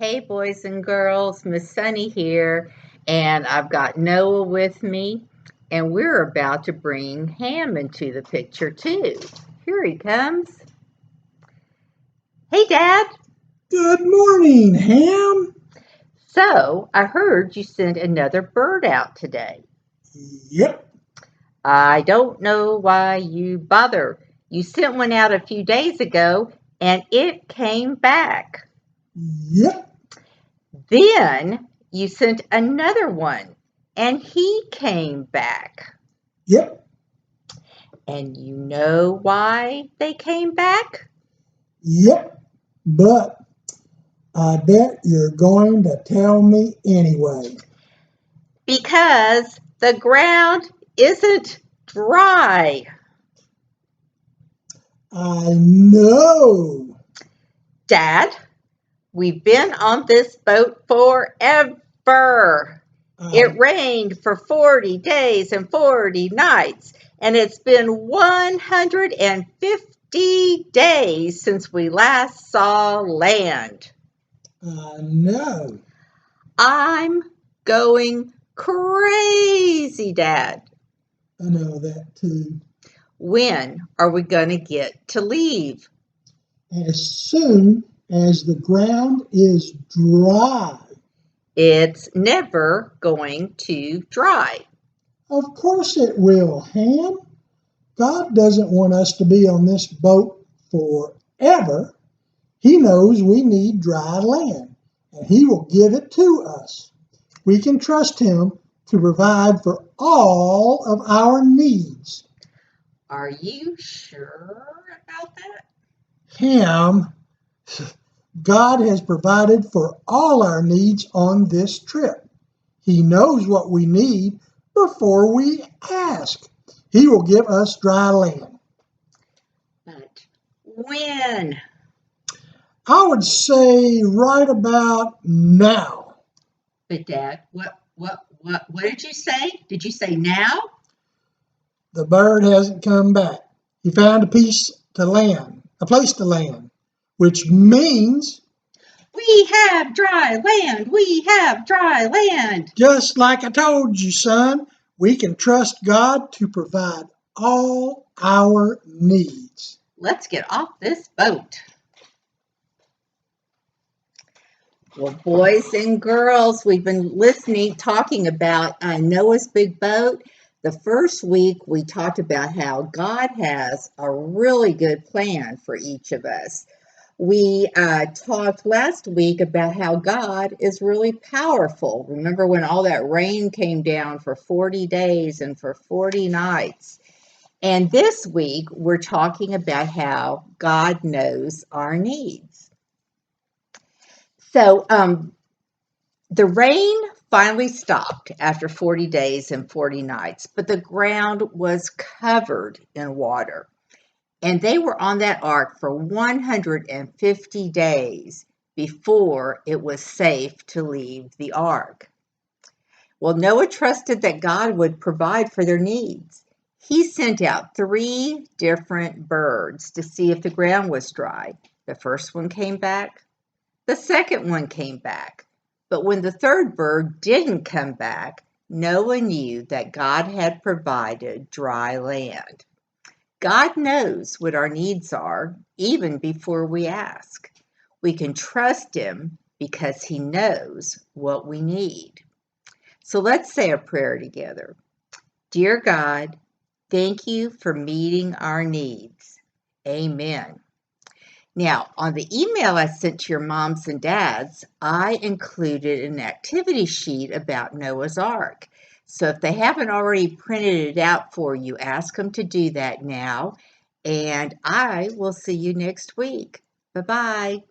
Hey, boys and girls, Miss Sunny here, and I've got Noah with me, and we're about to bring Ham into the picture too. Here he comes. Hey, Dad. Good morning, Ham. So, I heard you sent another bird out today. Yep, I don't know why you bother. You sent one out a few days ago, and it came back. yep, Then you sent another one, and he came back. yep, And you know why they came back? yep. But I bet you're going to tell me anyway. Because the ground isn't dry. I know. Dad, we've been on this boat forever. It I, rained for 40 days and 40 nights, and it's been 150 days since we last saw land. I know. I'm going crazy, Dad. I know that too. When are we going to get to leave? As soon as the ground is dry. It's never going to dry. Of course it will, Ham. God doesn't want us to be on this boat forever. He knows we need dry land, and He will give it to us. We can trust Him to provide for all of our needs. Are you sure about that? Ham, God has provided for all our needs on this trip. He knows what we need before we ask. He will give us dry land. But when? I would say right about now. But Dad, what did you say? Did you say now? The bird hasn't come back. He found a place to land, which means, We have dry land. We have dry land. just like I told you, son, we can trust God to provide all our needs. Let's get off this boat. Well, boys and girls, we've been talking about Noah's big boat. The first week, we talked about how God has a really good plan for each of us. We talked last week about how God is really powerful. Remember when all that rain came down for 40 days and for 40 nights? And this week, we're talking about how God knows our needs. So, the rain finally stopped after 40 days and 40 nights, but the ground was covered in water. And they were on that ark for 150 days before it was safe to leave the ark. Well, Noah trusted that God would provide for their needs. He sent out 3 different birds to see if the ground was dry. The first one came back, the second one came back. But when the third bird didn't come back, Noah knew that God had provided dry land. God knows what our needs are even before we ask. We can trust Him because He knows what we need. So let's say a prayer together. Dear God, thank you for meeting our needs. Amen. Now, on the email I sent to your moms and dads, I included an activity sheet about Noah's Ark. So if they haven't already printed it out for you, ask them to do that now. And I will see you next week. Bye-bye.